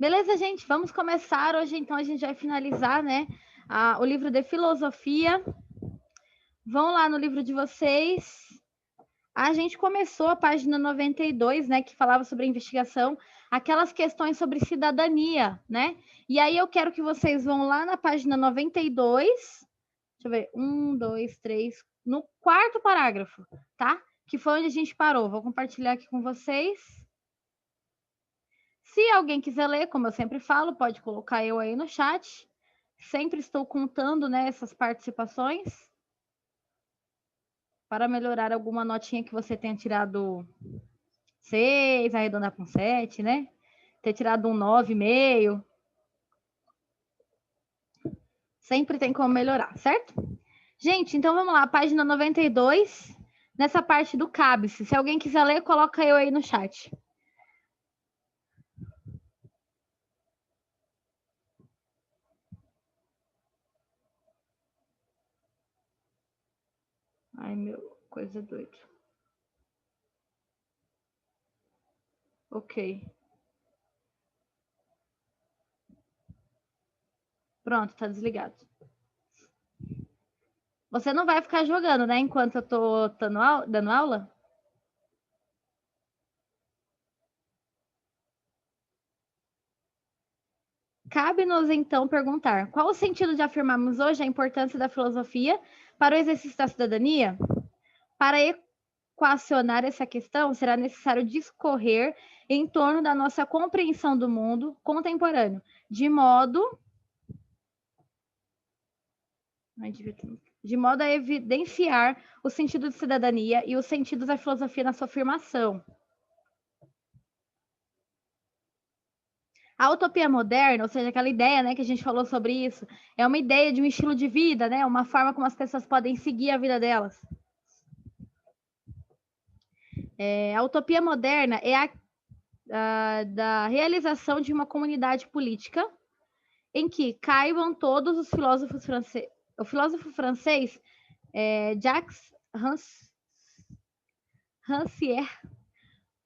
Beleza, gente? Vamos começar hoje, então a gente vai finalizar, né, o livro de filosofia. Vão lá no livro de vocês. A gente começou a página 92, né, que falava sobre a investigação, aquelas questões sobre cidadania, né? E aí eu quero que vocês vão lá na página 92. Deixa eu ver. 1, 2, 3. No quarto parágrafo, tá? Que foi onde a gente parou. Vou compartilhar aqui com vocês. Se alguém quiser ler, como eu sempre falo, pode colocar eu aí no chat. Sempre estou contando, né, essas participações para melhorar alguma notinha que você tenha tirado 6, arredondar com 7, né? Ter tirado um 9,5. Sempre tem como melhorar, certo? Gente, então vamos lá, página 92, nessa parte do cábice. Se alguém quiser ler, coloca eu aí no chat. Ai, meu, coisa doida. Ok. Pronto, tá desligado. Você não vai ficar jogando, né, enquanto eu tô dando aula? Cabe-nos, então, perguntar: qual o sentido de afirmarmos hoje a importância da filosofia para o exercício da cidadania? Para equacionar essa questão, será necessário discorrer em torno da nossa compreensão do mundo contemporâneo, de modo a evidenciar o sentido de cidadania e os sentidos da filosofia na sua afirmação. A utopia moderna, ou seja, aquela ideia, né, que a gente falou sobre isso, é uma ideia de um estilo de vida, né, uma forma como as pessoas podem seguir a vida delas. A utopia moderna é da realização de uma comunidade política em que caibam todos os filósofos franceses. O filósofo francês Jacques Rancière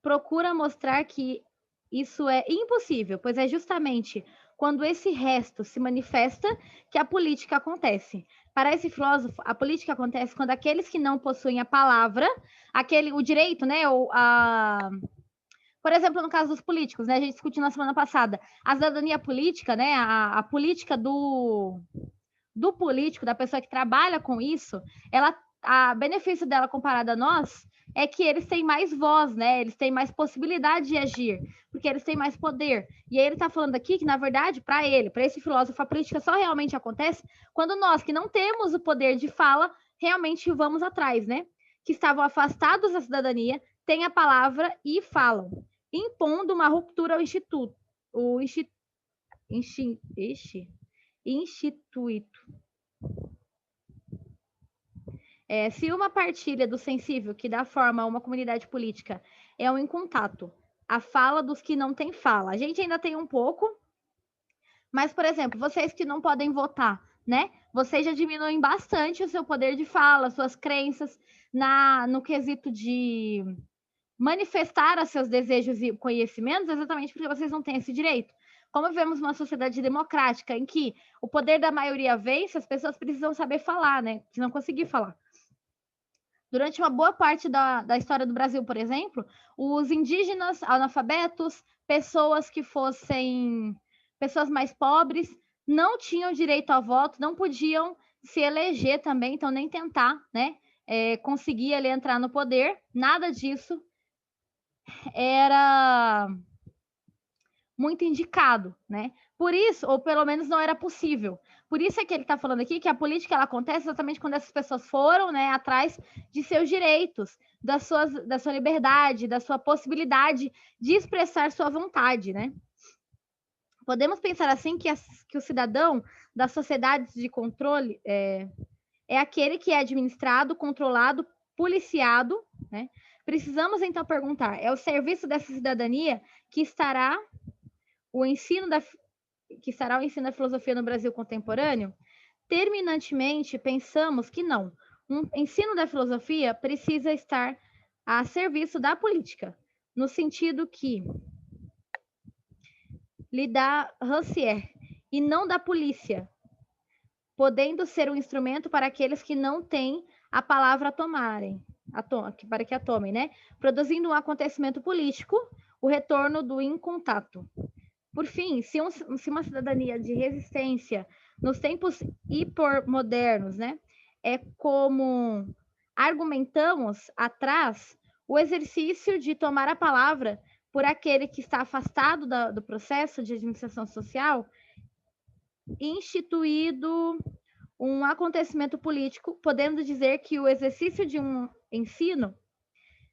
procura mostrar que isso é impossível, pois é justamente quando esse resto se manifesta que a política acontece. Para esse filósofo, a política acontece quando aqueles que não possuem a palavra, o direito, né, por exemplo, no caso dos políticos, né, a gente discutiu na semana passada, a cidadania política, né, a política do político, da pessoa que trabalha com isso, a benefício dela comparada a nós é que eles têm mais voz, né? Eles têm mais possibilidade de agir, porque eles têm mais poder. E aí ele está falando aqui que, na verdade, para esse filósofo, a política só realmente acontece quando nós, que não temos o poder de fala, realmente vamos atrás, né? Que estavam afastados da cidadania, têm a palavra e falam, impondo uma ruptura ao instituto. Instituído. Se uma partilha do sensível que dá forma a uma comunidade política é um contato, a fala dos que não têm fala. A gente ainda tem um pouco, mas, por exemplo, vocês que não podem votar, né? Vocês já diminuem bastante o seu poder de fala, suas crenças no quesito de manifestar os seus desejos e conhecimentos, exatamente porque vocês não têm esse direito. Como vivemos uma sociedade democrática em que o poder da maioria vence, as pessoas precisam saber falar, né? Se não conseguir falar. Durante uma boa parte da história do Brasil, por exemplo, os indígenas, analfabetos, pessoas que fossem pessoas mais pobres, não tinham direito ao voto, não podiam se eleger também, então nem tentar, né, conseguir ele entrar no poder, nada disso era muito indicado, né? Por isso, ou pelo menos não era possível. Por isso é que ele está falando aqui que a política ela acontece exatamente quando essas pessoas foram, né, atrás de seus direitos, da sua liberdade, da sua possibilidade de expressar sua vontade, né? Podemos pensar assim que o cidadão das sociedades de controle é aquele que é administrado, controlado, policiado, né? Precisamos então perguntar: é o serviço dessa cidadania que será o ensino da filosofia no Brasil contemporâneo? Terminantemente, pensamos que não. Um ensino da filosofia precisa estar a serviço da política, no sentido que lhe dá Rancière, e não da polícia, podendo ser um instrumento para aqueles que não têm a palavra a tomarem, para que a tomem, né? Produzindo um acontecimento político, o retorno do incontato. Por fim, se uma cidadania de resistência nos tempos hipermodernos, né, é como argumentamos atrás, o exercício de tomar a palavra por aquele que está afastado do processo de administração social, instituído um acontecimento político, podendo dizer que o exercício de um ensino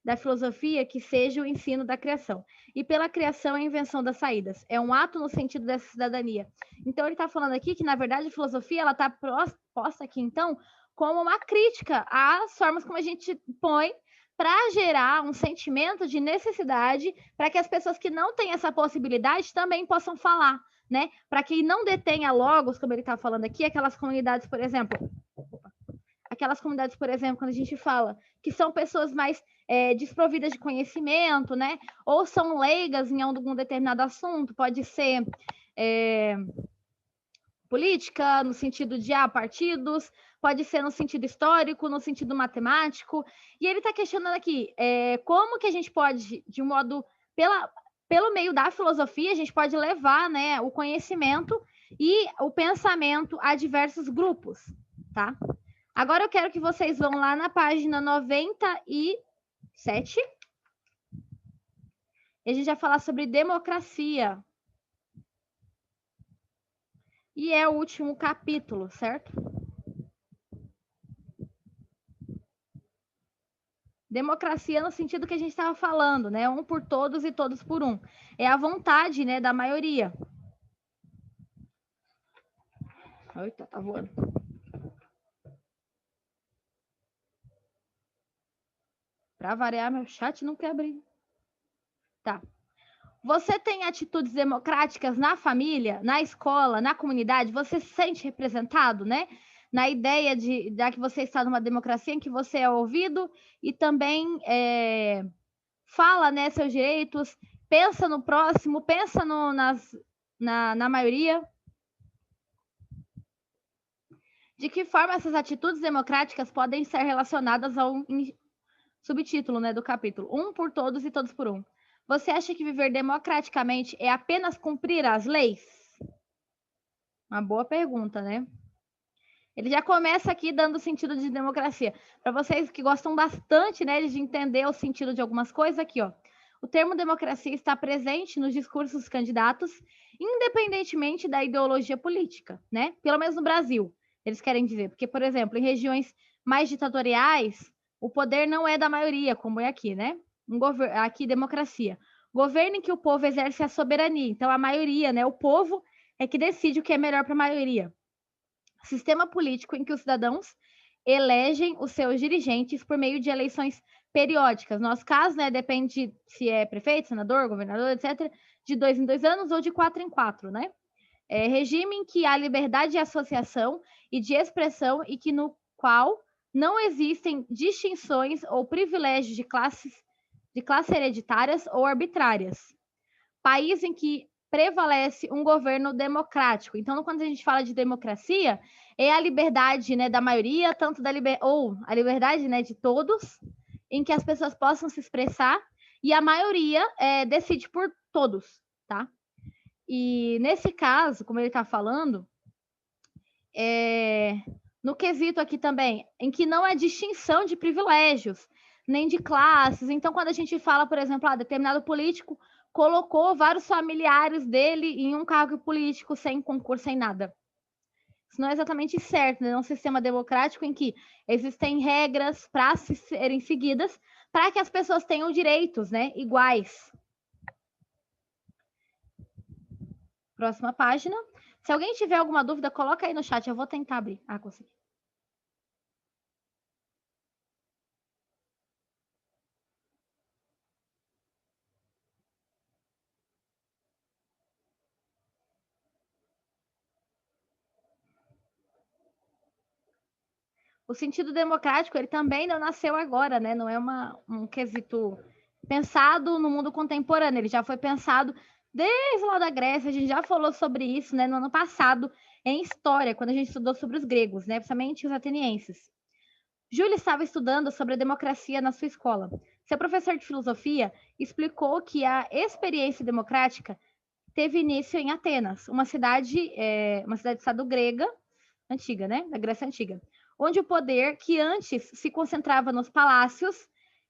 da filosofia que seja o ensino da criação. E pela criação a invenção das saídas. É um ato no sentido dessa cidadania. Então ele está falando aqui que, na verdade, a filosofia ela está posta aqui, então, como uma crítica às formas como a gente põe para gerar um sentimento de necessidade para que as pessoas que não têm essa possibilidade também possam falar, né? Para que não detenha logos, como ele está falando aqui, aquelas comunidades, por exemplo, quando a gente fala que são pessoas mais desprovidas de conhecimento, né? Ou são leigas em algum determinado assunto, pode ser política, no sentido de partidos, pode ser no sentido histórico, no sentido matemático. E ele está questionando aqui como que a gente pode, de um modo, pelo meio da filosofia, a gente pode levar, né, o conhecimento e o pensamento a diversos grupos, tá? Agora eu quero que vocês vão lá na página 97. E a gente vai falar sobre democracia. E é o último capítulo, certo? Democracia no sentido que a gente estava falando, né? Um por todos e todos por um. É a vontade, né, da maioria. Eita, tá voando. Para variar, meu chat não quer abrir. Tá. Você tem atitudes democráticas na família, na escola, na comunidade? Você se sente representado, né? Na ideia de que você está numa democracia em que você é ouvido e também fala, né, seus direitos, pensa no próximo, pensa na maioria. De que forma essas atitudes democráticas podem ser relacionadas ao subtítulo, né, do capítulo? Um por todos e todos por um. Você acha que viver democraticamente é apenas cumprir as leis? Uma boa pergunta, né? Ele já começa aqui dando o sentido de democracia. Para vocês que gostam bastante, né, de entender o sentido de algumas coisas, aqui, ó. O termo democracia está presente nos discursos dos candidatos, independentemente da ideologia política, né? Pelo menos no Brasil, eles querem dizer. Porque, por exemplo, em regiões mais ditatoriais, o poder não é da maioria, como é aqui, né? Aqui, democracia. Governo em que o povo exerce a soberania. Então, a maioria, né? O povo é que decide o que é melhor para a maioria. Sistema político em que os cidadãos elegem os seus dirigentes por meio de eleições periódicas. Nosso caso, né, depende se é prefeito, senador, governador, etc., de 2 em 2 anos ou de 4 em 4, né? Regime em que há liberdade de associação e de expressão e que no qual não existem distinções ou privilégios de classe hereditárias ou arbitrárias. País em que prevalece um governo democrático. Então, quando a gente fala de democracia, é a liberdade, né, da maioria, tanto ou a liberdade, né, de todos, em que as pessoas possam se expressar e a maioria decide por todos, tá? E nesse caso, como ele está falando, no quesito aqui também, em que não é distinção de privilégios, nem de classes. Então, quando a gente fala, por exemplo, determinado político colocou vários familiares dele em um cargo político sem concurso, sem nada. Isso não é exatamente certo, né? É um sistema democrático em que existem regras para serem seguidas para que as pessoas tenham direitos, né, iguais. Próxima página. Se alguém tiver alguma dúvida, coloca aí no chat, eu vou tentar abrir. Consegui. O sentido democrático, ele também não nasceu agora, né? Não é um quesito pensado no mundo contemporâneo, ele já foi pensado Desde lá da Grécia, a gente já falou sobre isso, né, no ano passado, em história, quando a gente estudou sobre os gregos, né, principalmente os atenienses. Júlia estava estudando sobre a democracia na sua escola. Seu professor de filosofia explicou que a experiência democrática teve início em Atenas, uma cidade-estado grega antiga, né, da Grécia Antiga, onde o poder que antes se concentrava nos palácios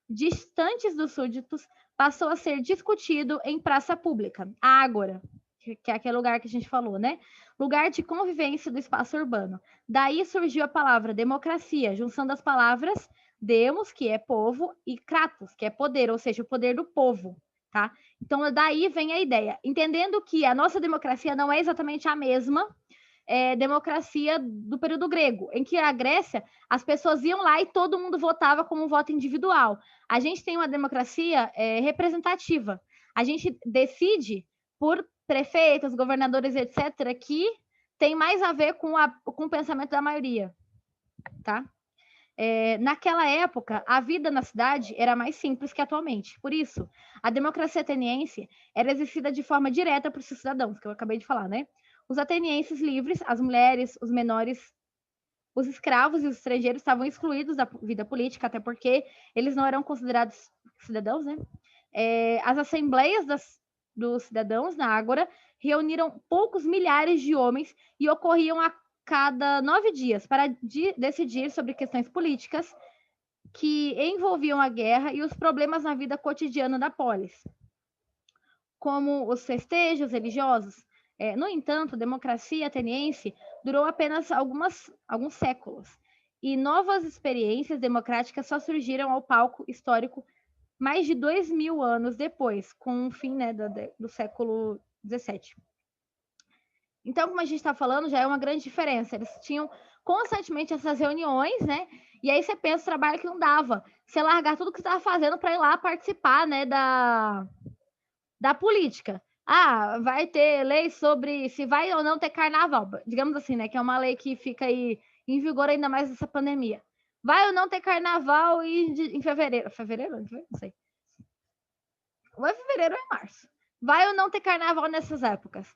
distantes dos súditos passou a ser discutido em praça pública, a ágora, que é aquele lugar que a gente falou, né? Lugar de convivência do espaço urbano. Daí surgiu a palavra democracia, junção das palavras demos, que é povo, e kratos, que é poder, ou seja, o poder do povo, tá? Então, daí vem a ideia. Entendendo que a nossa democracia não é exatamente a mesma democracia do período grego, em que a Grécia, as pessoas iam lá e todo mundo votava como um voto individual. A gente tem uma democracia representativa. A gente decide por prefeitos, governadores, etc., que tem mais a ver com o pensamento da maioria, tá? Naquela época, a vida na cidade era mais simples que atualmente. Por isso, a democracia ateniense era exercida de forma direta por seus cidadãos, que eu acabei de falar, né? Os atenienses livres, as mulheres, os menores, os escravos e os estrangeiros estavam excluídos da vida política, até porque eles não eram considerados cidadãos, né? As assembleias dos cidadãos na Ágora reuniram poucos milhares de homens e ocorriam a cada 9 dias para decidir sobre questões políticas que envolviam a guerra e os problemas na vida cotidiana da polis, como os festejos religiosos. No entanto, a democracia ateniense durou apenas alguns séculos, e novas experiências democráticas só surgiram ao palco histórico mais de 2.000 anos depois, com o fim, né, do século XVII. Então, como a gente está falando, já é uma grande diferença. Eles tinham constantemente essas reuniões, né? E aí você pensa o trabalho que não dava. Você largar tudo que você estava fazendo para ir lá participar, né, da política. Ah, vai ter lei sobre se vai ou não ter carnaval, digamos assim, né? Que é uma lei que fica aí em vigor ainda mais nessa pandemia. Vai ou não ter carnaval em fevereiro? Fevereiro? Não sei. Ou é fevereiro ou é março. Vai ou não ter carnaval nessas épocas?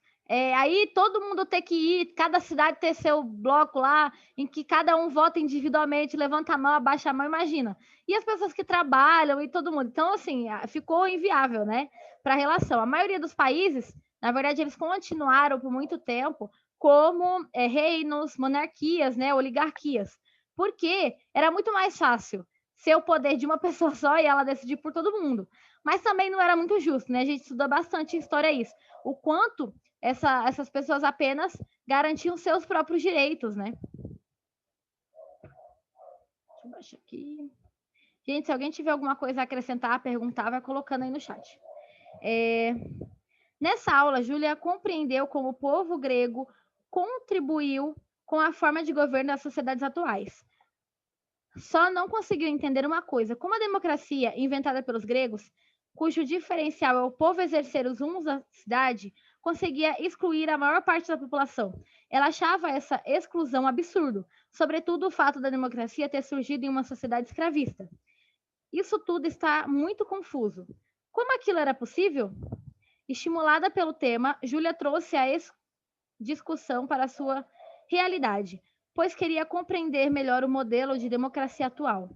Aí todo mundo ter que ir, cada cidade ter seu bloco lá, em que cada um vota individualmente, levanta a mão, abaixa a mão, imagina. E as pessoas que trabalham e todo mundo. Então, assim, ficou inviável, né, para a relação. A maioria dos países, na verdade, eles continuaram por muito tempo como reinos, monarquias, né, oligarquias, porque era muito mais fácil ser o poder de uma pessoa só e ela decidir por todo mundo. Mas também não era muito justo, né? A gente estuda bastante em história isso. O quanto essas pessoas apenas garantiam seus próprios direitos, né? Deixa eu baixar aqui. Gente, se alguém tiver alguma coisa a acrescentar, perguntar, vai colocando aí no chat. Nessa aula, Júlia compreendeu como o povo grego contribuiu com a forma de governo das sociedades atuais. Só não conseguiu entender uma coisa: como a democracia inventada pelos gregos, cujo diferencial é o povo exercer os rumos da cidade, conseguia excluir a maior parte da população. Ela achava essa exclusão absurdo, sobretudo o fato da democracia ter surgido em uma sociedade escravista. Isso tudo está muito confuso. Como aquilo era possível? Estimulada pelo tema, Júlia trouxe a discussão para a sua realidade, pois queria compreender melhor o modelo de democracia atual.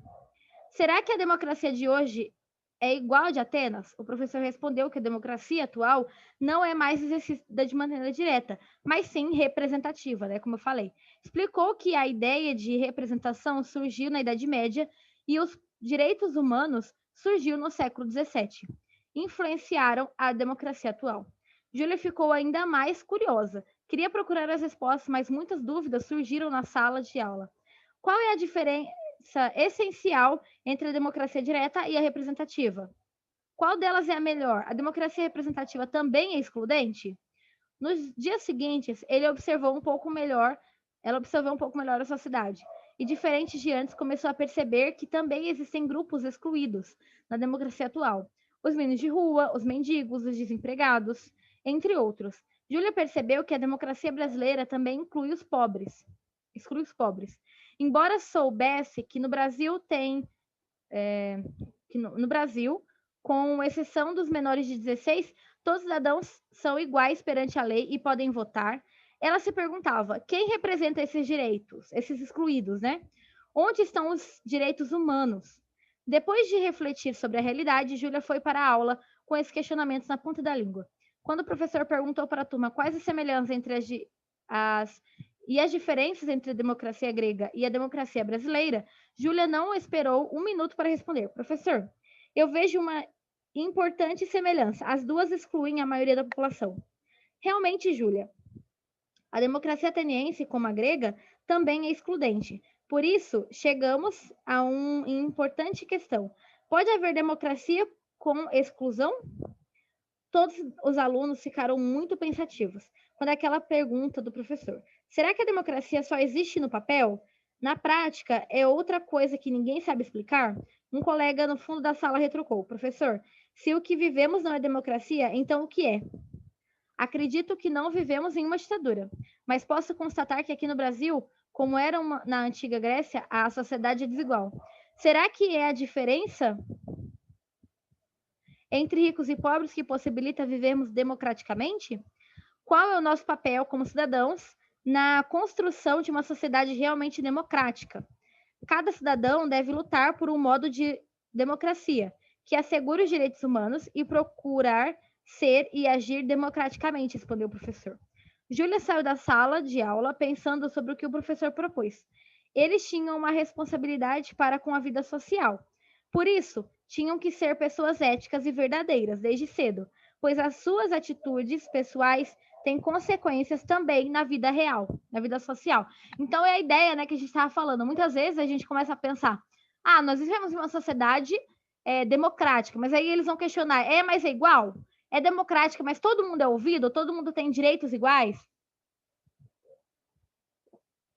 Será que a democracia de hoje é igual à de Atenas? O professor respondeu que a democracia atual não é mais exercida de maneira direta, mas sim representativa, né, como eu falei. Explicou que a ideia de representação surgiu na Idade Média e os direitos humanos surgiu no século XVII. Influenciaram a democracia atual. Júlia ficou ainda mais curiosa. Queria procurar as respostas, mas muitas dúvidas surgiram na sala de aula. Qual é a diferença essencial entre a democracia direta e a representativa? Qual delas é a melhor? A democracia representativa também é excludente? Nos dias seguintes, ela observou um pouco melhor a sociedade. E diferente de antes, começou a perceber que também existem grupos excluídos na democracia atual. Os meninos de rua, os mendigos, os desempregados, entre outros. Júlia percebeu que a democracia brasileira também exclui os pobres. Embora soubesse que no Brasil com exceção dos menores de 16, todos os cidadãos são iguais perante a lei e podem votar. Ela se perguntava: quem representa esses direitos, esses excluídos, né? Onde estão os direitos humanos? Depois de refletir sobre a realidade, Júlia foi para a aula com esses questionamentos na ponta da língua. Quando o professor perguntou para a turma quais as semelhanças entre as diferenças entre a democracia grega e a democracia brasileira, Júlia não esperou um minuto para responder. Professor, eu vejo uma importante semelhança. As duas excluem a maioria da população. Realmente, Júlia, a democracia ateniense, como a grega, também é excludente. Por isso, chegamos a uma importante questão. Pode haver democracia com exclusão? Todos os alunos ficaram muito pensativos quando aquela pergunta do professor. Será que a democracia só existe no papel? Na prática, é outra coisa que ninguém sabe explicar? Um colega no fundo da sala retrucou. Professor, se o que vivemos não é democracia, então o que é? Acredito que não vivemos em uma ditadura, mas posso constatar que aqui no Brasil, como era na antiga Grécia, a sociedade é desigual. Será que é a diferença entre ricos e pobres que possibilita vivermos democraticamente? Qual é o nosso papel como cidadãos na construção de uma sociedade realmente democrática? Cada cidadão deve lutar por um modo de democracia que assegure os direitos humanos e procurar ser e agir democraticamente, respondeu o professor. Júlia saiu da sala de aula pensando sobre o que o professor propôs. Eles tinham uma responsabilidade para com a vida social. Por isso, tinham que ser pessoas éticas e verdadeiras desde cedo, pois as suas atitudes pessoais têm consequências também na vida real, na vida social. Então, é a ideia, né, que a gente estava falando. Muitas vezes a gente começa a pensar, nós vivemos em uma sociedade democrática, mas aí eles vão questionar, mas é igual? É democrática, mas todo mundo é ouvido? Todo mundo tem direitos iguais?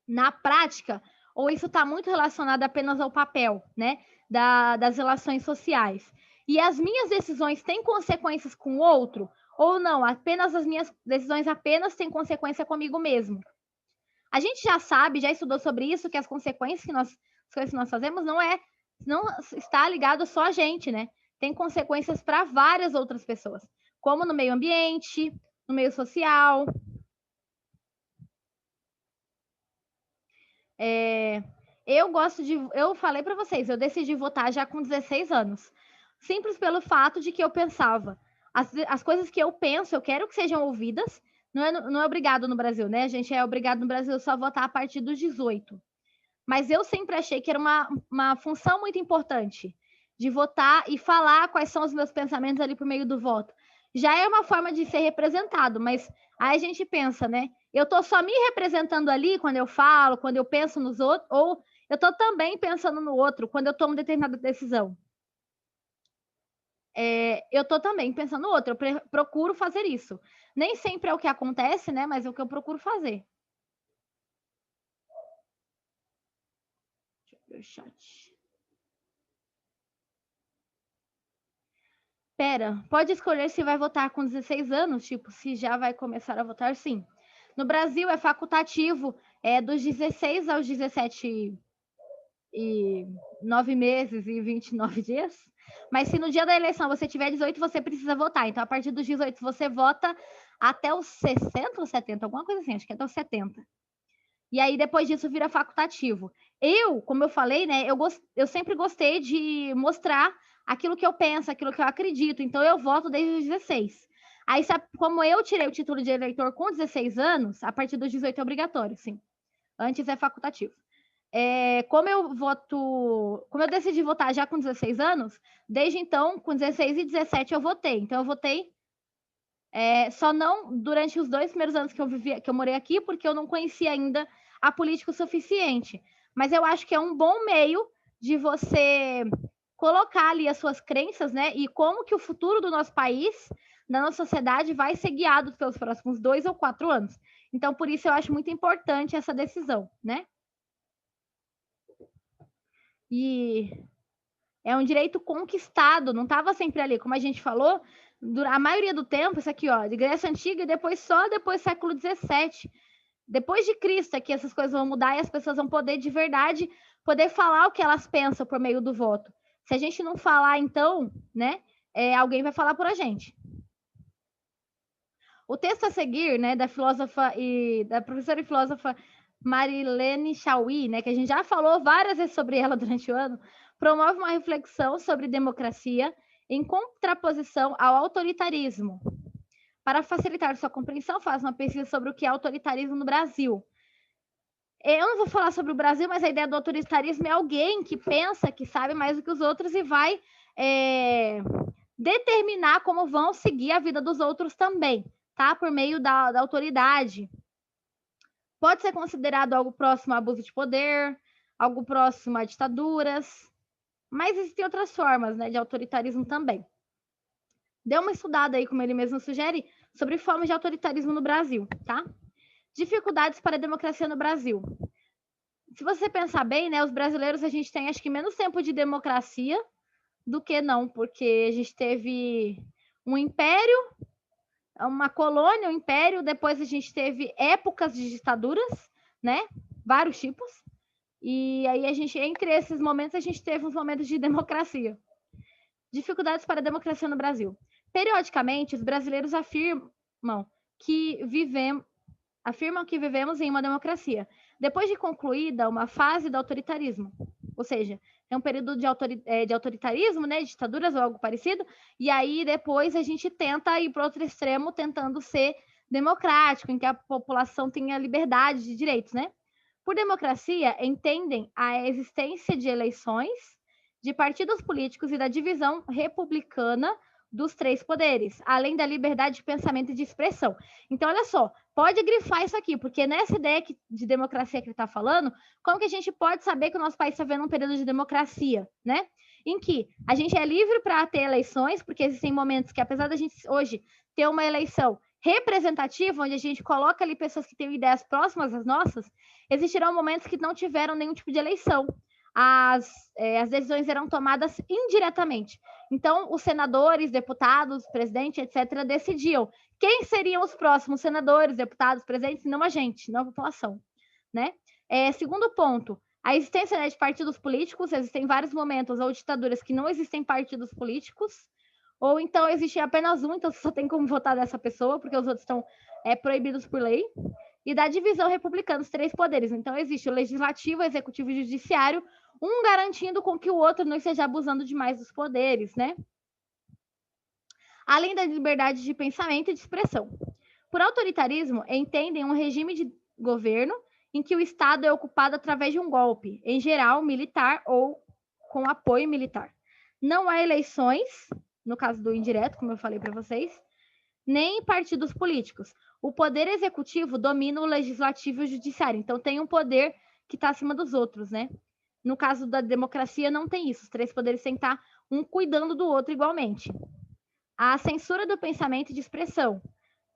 Na prática, ou isso está muito relacionado apenas ao papel, né, das relações sociais? E as minhas decisões têm consequências com o outro? Ou não? Apenas as minhas decisões apenas têm consequência comigo mesmo? A gente já sabe, já estudou sobre isso, que as consequências que nós fazemos não está ligado só a gente, né? Tem consequências para várias outras pessoas, como no meio ambiente, no meio social. Eu falei para vocês, eu decidi votar já com 16 anos, simples pelo fato de que eu pensava, as coisas que eu penso, eu quero que sejam ouvidas. Não é obrigado no Brasil, né? A gente é obrigado no Brasil só a votar a partir dos 18. Mas eu sempre achei que era uma função muito importante de votar e falar quais são os meus pensamentos ali por meio do voto. Já é uma forma de ser representado, mas aí a gente pensa, né? Eu estou só me representando ali quando eu falo, quando eu penso nos outros, ou eu estou também pensando no outro quando eu tomo determinada decisão. Eu estou também pensando no outro, eu procuro fazer isso. Nem sempre é o que acontece, né? Mas é o que eu procuro fazer. Deixa eu ver o chat. Pera, pode escolher se vai votar com 16 anos, tipo, se já vai começar a votar, sim. No Brasil é facultativo, dos 16 aos 17 e 9 meses e 29 dias. Mas se no dia da eleição você tiver 18, você precisa votar. Então, a partir dos 18, você vota até os 60 ou 70, alguma coisa assim, acho que até os 70. E aí, depois disso, vira facultativo. Como eu falei, né, eu sempre gostei de mostrar aquilo que eu penso, aquilo que eu acredito. Então, eu voto desde os 16. Aí, como eu tirei o título de eleitor com 16 anos, a partir dos 18 é obrigatório, sim. Antes é facultativo. Como eu decidi votar já com 16 anos, desde então, com 16 e 17 eu votei. Então, eu votei só não durante os 2 primeiros anos que eu morei aqui, porque eu não conhecia ainda a política o suficiente. Mas eu acho que é um bom meio de você colocar ali as suas crenças, né? E como que o futuro do nosso país, da nossa sociedade, vai ser guiado pelos próximos 2 ou 4 anos. Então, por isso eu acho muito importante essa decisão, né? E é um direito conquistado, não estava sempre ali, como a gente falou, a maioria do tempo, isso aqui, ó, de Grécia Antiga, e depois só depois século XVII. Depois de Cristo é que essas coisas vão mudar e as pessoas vão poder, de verdade, poder falar o que elas pensam por meio do voto. Se a gente não falar, então, né, alguém vai falar por a gente. O texto a seguir, né, da professora e filósofa Marilene Chauí, né, que a gente já falou várias vezes sobre ela durante o ano, promove uma reflexão sobre democracia em contraposição ao autoritarismo. Para facilitar sua compreensão, faz uma pesquisa sobre o que é autoritarismo no Brasil. Eu não vou falar sobre o Brasil, mas a ideia do autoritarismo é alguém que pensa que sabe mais do que os outros e vai determinar como vão seguir a vida dos outros também, tá? Por meio da autoridade. Pode ser considerado algo próximo a abuso de poder, algo próximo a ditaduras, mas existem outras formas, né, de autoritarismo também. Dê uma estudada aí, como ele mesmo sugere, sobre formas de autoritarismo no Brasil, tá? Dificuldades para a democracia no Brasil. Se você pensar bem, né, os brasileiros, a gente tem acho que menos tempo de democracia do que não, porque a gente teve um império, uma colônia, um império, depois a gente teve épocas de ditaduras, né? Vários tipos. E aí a gente, entre esses momentos, a gente teve uns momentos de democracia. Dificuldades para a democracia no Brasil. Periodicamente, os brasileiros afirmam que vivemos em uma democracia, depois de concluída uma fase do autoritarismo. Ou seja, é um período de autoritarismo, né, ditaduras ou algo parecido, e aí depois a gente tenta ir para outro extremo, tentando ser democrático, em que a população tenha liberdade de direitos, né? Por democracia, entendem a existência de eleições, de partidos políticos e da divisão republicana dos três poderes, além da liberdade de pensamento e de expressão. Então, olha só, pode grifar isso aqui, porque nessa ideia de democracia que ele está falando, como que a gente pode saber que o nosso país está vendo um período de democracia, né? Em que a gente é livre para ter eleições, porque existem momentos que, apesar da gente hoje ter uma eleição representativa, onde a gente coloca ali pessoas que têm ideias próximas às nossas, existirão momentos que não tiveram nenhum tipo de eleição. As decisões eram tomadas indiretamente. Então, os senadores, deputados, presidente, etc., decidiam quem seriam os próximos senadores, deputados, presidentes, não a gente, não a população, né? Segundo ponto, a existência, né, de partidos políticos, existem vários momentos ou ditaduras que não existem partidos políticos, ou então existe apenas um, então você só tem como votar dessa pessoa, porque os outros estão proibidos por lei, e da divisão republicana dos três poderes. Então, existe o legislativo, o executivo e o judiciário, um garantindo com que o outro não esteja abusando demais dos poderes, né? Além da liberdade de pensamento e de expressão. Por autoritarismo, entendem um regime de governo em que o Estado é ocupado através de um golpe, em geral militar ou com apoio militar. Não há eleições, no caso do indireto, como eu falei para vocês, nem partidos políticos. O poder executivo domina o legislativo e o judiciário, então tem um poder que está acima dos outros, né? No caso da democracia, não tem isso. Os três poderes têm que estar um cuidando do outro igualmente. A censura do pensamento e de expressão,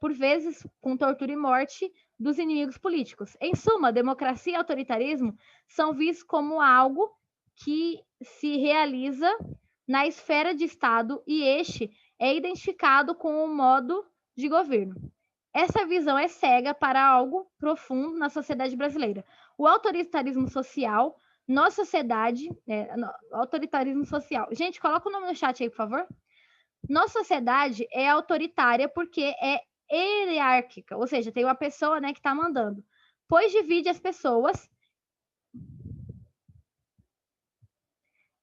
por vezes com tortura e morte dos inimigos políticos. Em suma, democracia e autoritarismo são vistos como algo que se realiza na esfera de Estado e este é identificado com um modo de governo. Essa visão é cega para algo profundo na sociedade brasileira. O autoritarismo social, nossa sociedade, autoritarismo social. Gente, coloca o nome no chat aí, por favor. Nossa sociedade é autoritária porque é hierárquica, ou seja, tem uma pessoa, né, que está mandando, pois divide as pessoas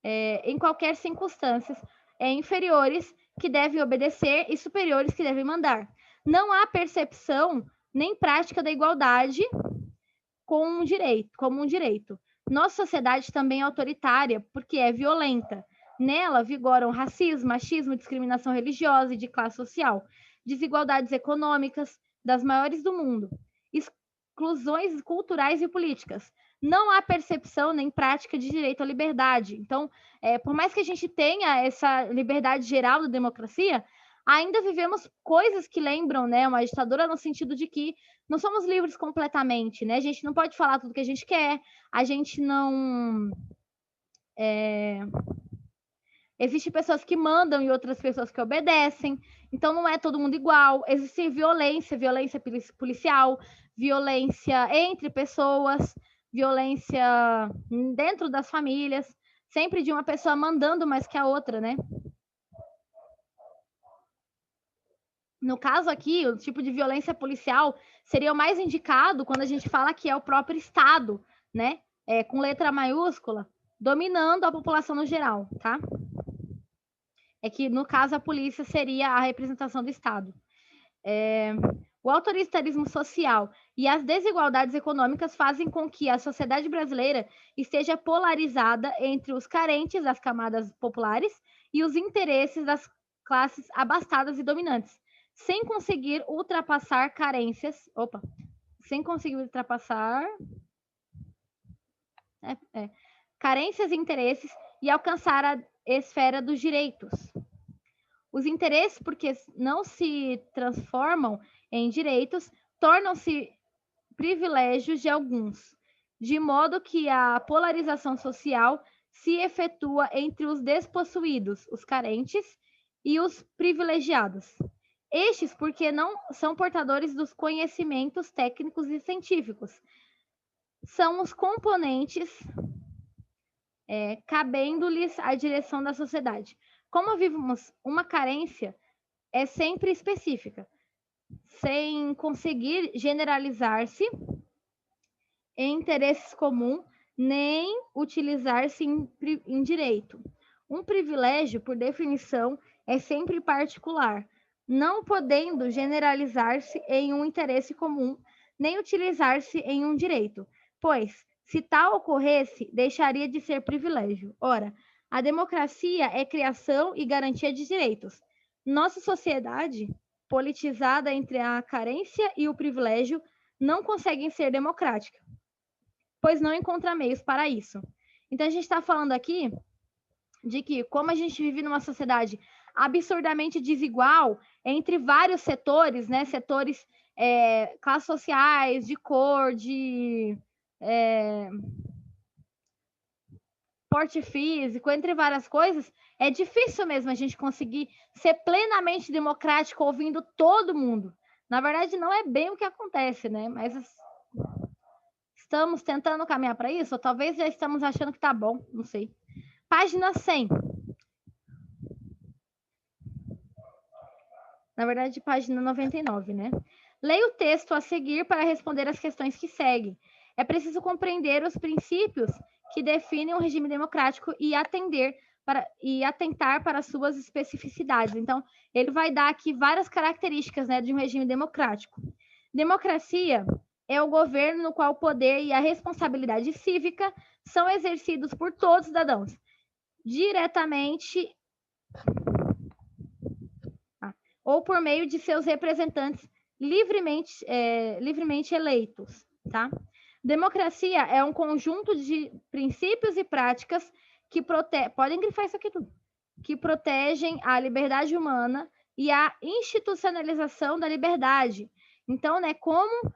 em qualquer circunstância, inferiores que devem obedecer e superiores que devem mandar. Não há percepção nem prática da igualdade como um direito. Nossa sociedade também é autoritária porque é violenta. Nela vigoram racismo, machismo, discriminação religiosa e de classe social, desigualdades econômicas das maiores do mundo, exclusões culturais e políticas. Não há percepção nem prática de direito à liberdade. Então, por mais que a gente tenha essa liberdade geral da democracia, ainda vivemos coisas que lembram, né, uma ditadura no sentido de que não somos livres completamente, né? A gente não pode falar tudo que a gente quer, a gente não... Existem pessoas que mandam e outras pessoas que obedecem, então não é todo mundo igual. Existe violência policial, violência entre pessoas, violência dentro das famílias, sempre de uma pessoa mandando mais que a outra, né? No caso aqui, o tipo de violência policial seria o mais indicado quando a gente fala que é o próprio Estado, né? Com letra maiúscula, dominando a população no geral, tá? É que, no caso, a polícia seria a representação do Estado. O autoritarismo social e as desigualdades econômicas fazem com que a sociedade brasileira esteja polarizada entre os carentes das camadas populares e os interesses das classes abastadas e dominantes, sem conseguir ultrapassar carências. Sem conseguir ultrapassar carências e interesses e alcançar a esfera dos direitos. Os interesses, porque não se transformam em direitos, tornam-se privilégios de alguns, de modo que a polarização social se efetua entre os despossuídos, os carentes, e os privilegiados. Estes, porque não são portadores dos conhecimentos técnicos e científicos, são os componentes cabendo-lhes a direção da sociedade. Como vivemos uma carência, é sempre específica, sem conseguir generalizar-se em interesses comuns, nem utilizar-se em direito. Um privilégio, por definição, é sempre particular, não podendo generalizar-se em um interesse comum, nem utilizar-se em um direito, pois, se tal ocorresse, deixaria de ser privilégio. Ora, a democracia é criação e garantia de direitos. Nossa sociedade, politizada entre a carência e o privilégio, não consegue ser democrática, pois não encontra meios para isso. Então, a gente está falando aqui de que, como a gente vive numa sociedade absurdamente desigual entre vários setores, né? Setores, classes sociais, de cor, de porte físico, entre várias coisas, é difícil mesmo a gente conseguir ser plenamente democrático ouvindo todo mundo. Na verdade, não é bem o que acontece, né? Mas estamos tentando caminhar para isso, ou talvez já estamos achando que tá bom, não sei. Página 100. Na verdade, página 99, né? Leia o texto a seguir para responder as questões que seguem. É preciso compreender os princípios que definem um regime democrático e atentar para suas especificidades. Então, ele vai dar aqui várias características, né, de um regime democrático. Democracia é o governo no qual o poder e a responsabilidade cívica são exercidos por todos os cidadãos, diretamente ou por meio de seus representantes livremente eleitos, tá? Democracia é um conjunto de princípios e práticas que podem grifar isso aqui tudo, que protegem a liberdade humana e a institucionalização da liberdade. Então, né, como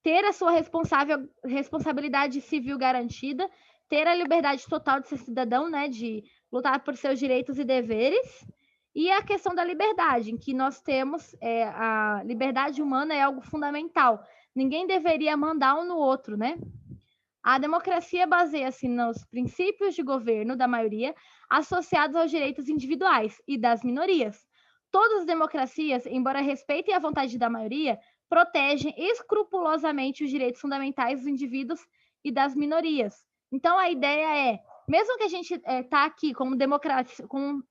ter a sua responsabilidade civil garantida, ter a liberdade total de ser cidadão, né, de lutar por seus direitos e deveres, e a questão da liberdade, em que nós temos a liberdade humana é algo fundamental. Ninguém deveria mandar um no outro, né? A democracia baseia-se nos princípios de governo da maioria associados aos direitos individuais e das minorias. Todas as democracias, embora respeitem a vontade da maioria, protegem escrupulosamente os direitos fundamentais dos indivíduos e das minorias. Então, a ideia é, mesmo que a gente está aqui como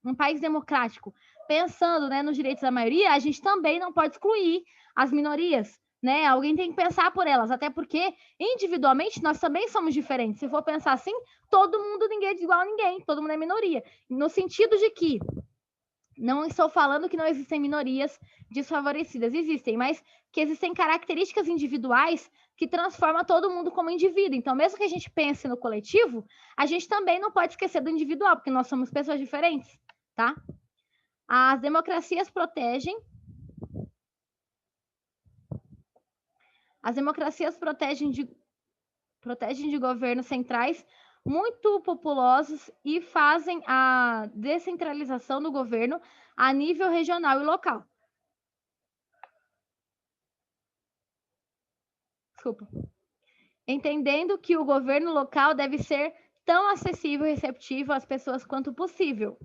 um país democrático, pensando, né, nos direitos da maioria, a gente também não pode excluir as minorias, né? Alguém tem que pensar por elas, até porque individualmente nós também somos diferentes. Se for pensar assim, ninguém é igual a ninguém, todo mundo é minoria. No sentido de que não estou falando que não existem minorias desfavorecidas, existem, mas que existem características individuais que transformam todo mundo como indivíduo. Então, mesmo que a gente pense no coletivo, a gente também não pode esquecer do individual, porque nós somos pessoas diferentes, tá? As democracias protegem de governos centrais muito populosos e fazem a descentralização do governo a nível regional e local. Desculpa. Entendendo que o governo local deve ser tão acessível e receptivo às pessoas quanto possível.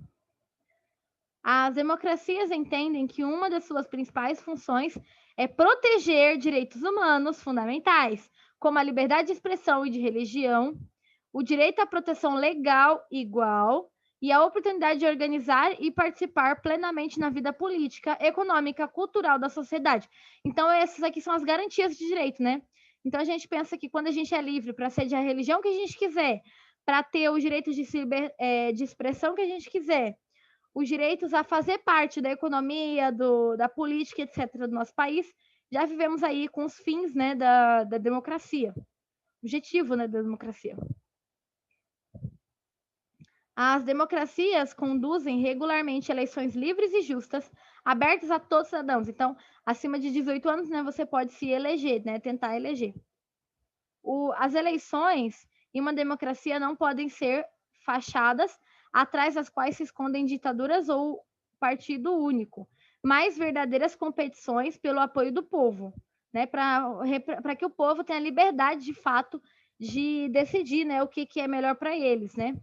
As democracias entendem que uma das suas principais funções é proteger direitos humanos fundamentais, como a liberdade de expressão e de religião, o direito à proteção legal igual e a oportunidade de organizar e participar plenamente na vida política, econômica, cultural da sociedade. Então, essas aqui são as garantias de direito, né? Então, a gente pensa que quando a gente é livre para ser de a religião que a gente quiser, para ter os direitos de expressão que a gente quiser, os direitos a fazer parte da economia, da política, etc., do nosso país, já vivemos aí com os fins, né, da democracia, objetivo, né, da democracia. As democracias conduzem regularmente eleições livres e justas, abertas a todos os cidadãos. Então, acima de 18 anos, né, você pode se eleger, né, tentar eleger. As eleições em uma democracia não podem ser fachadas atrás das quais se escondem ditaduras ou partido único, mas verdadeiras competições pelo apoio do povo, né, para que o povo tenha liberdade de fato de decidir, né, o que é melhor para eles, né,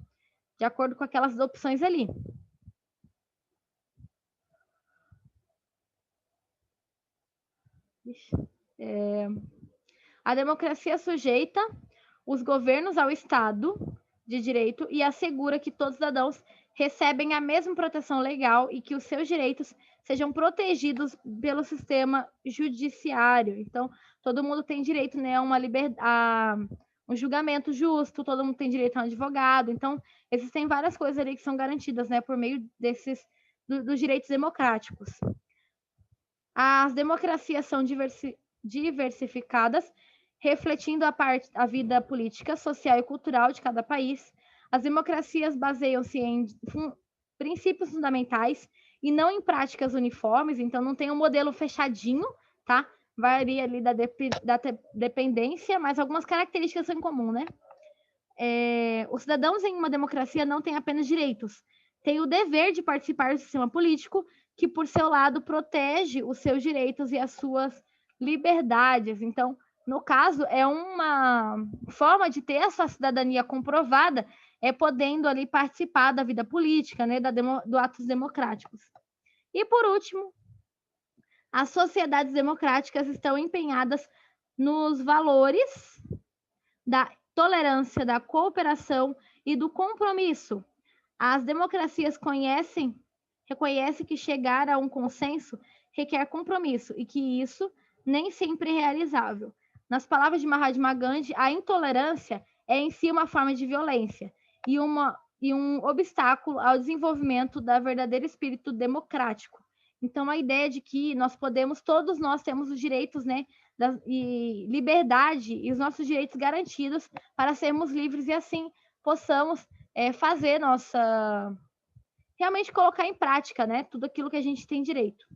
de acordo com aquelas opções ali. A democracia sujeita os governos ao Estado de direito e assegura que todos os cidadãos recebem a mesma proteção legal e que os seus direitos sejam protegidos pelo sistema judiciário. Então, todo mundo tem direito, né, a um julgamento justo, todo mundo tem direito a um advogado. Então, existem várias coisas ali que são garantidas, né, por meio dos direitos democráticos. As democracias são diversificadas, refletindo a vida política, social e cultural de cada país. As democracias baseiam-se em princípios fundamentais e não em práticas uniformes, então não tem um modelo fechadinho, tá? Varia ali da dependência, mas algumas características são em comum, né? Os cidadãos em uma democracia não têm apenas direitos, têm o dever de participar do sistema político, que, por seu lado, protege os seus direitos e as suas liberdades. Então, no caso, é uma forma de ter essa cidadania comprovada, podendo ali participar da vida política, né, do atos democráticos. E, por último, as sociedades democráticas estão empenhadas nos valores da tolerância, da cooperação e do compromisso. As democracias reconhecem que chegar a um consenso requer compromisso e que isso nem sempre é realizável. Nas palavras de Mahatma Gandhi, a intolerância é em si uma forma de violência e um obstáculo ao desenvolvimento da verdadeiro espírito democrático. Então, a ideia de que todos nós temos os direitos, né, e liberdade e os nossos direitos garantidos para sermos livres e assim possamos fazer realmente colocar em prática, né, tudo aquilo que a gente tem direito.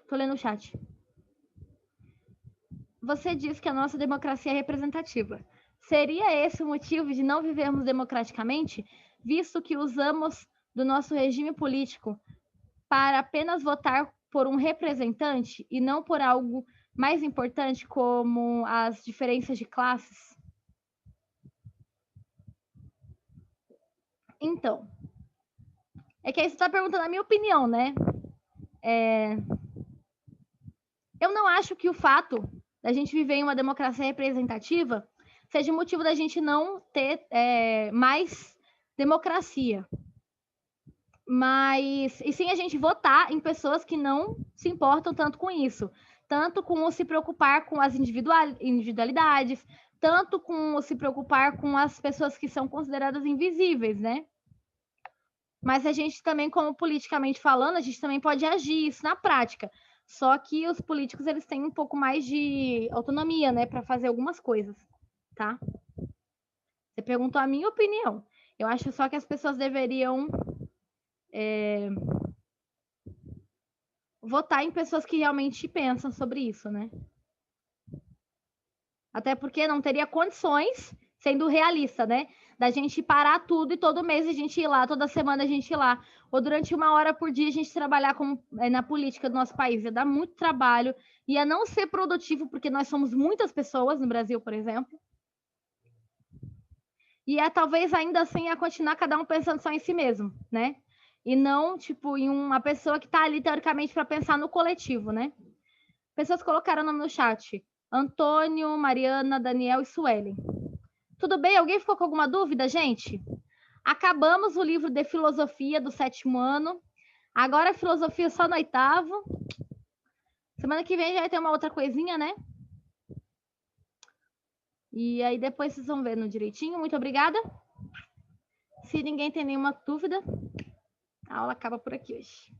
Estou lendo o chat. Você diz que a nossa democracia é representativa. Seria esse o motivo de não vivermos democraticamente, visto que usamos do nosso regime político para apenas votar por um representante e não por algo mais importante, como as diferenças de classes? Então, é que aí você está perguntando a minha opinião, né? Eu não acho que o fato da gente viver em uma democracia representativa seja motivo da gente não ter mais democracia. Mas, e sim a gente votar em pessoas que não se importam tanto com isso. Tanto com se preocupar com as individualidades, tanto com se preocupar com as pessoas que são consideradas invisíveis, né? Mas a gente também, como politicamente falando, a gente também pode agir isso na prática. Só que os políticos, eles têm um pouco mais de autonomia, né, para fazer algumas coisas, tá? Você perguntou a minha opinião. Eu acho só que as pessoas deveriam votar em pessoas que realmente pensam sobre isso, né? Até porque não teria condições, sendo realista, né? Da gente parar tudo e todo mês a gente ir lá, toda semana a gente ir lá. Ou durante 1 hora por dia a gente trabalhar na política do nosso país. Ia dar muito trabalho, ia não ser produtivo, porque nós somos muitas pessoas no Brasil, por exemplo. E talvez ainda assim continuar cada um pensando só em si mesmo, né? E não, tipo, em uma pessoa que está ali, teoricamente, para pensar no coletivo, né? Pessoas colocaram o nome no chat. Antônio, Mariana, Daniel e Suelen. Tudo bem? Alguém ficou com alguma dúvida, gente? Acabamos o livro de filosofia do 7º ano. Agora filosofia só no 8º. Semana que vem já vai ter uma outra coisinha, né? E aí depois vocês vão vendo direitinho. Muito obrigada. Se ninguém tem nenhuma dúvida, a aula acaba por aqui hoje.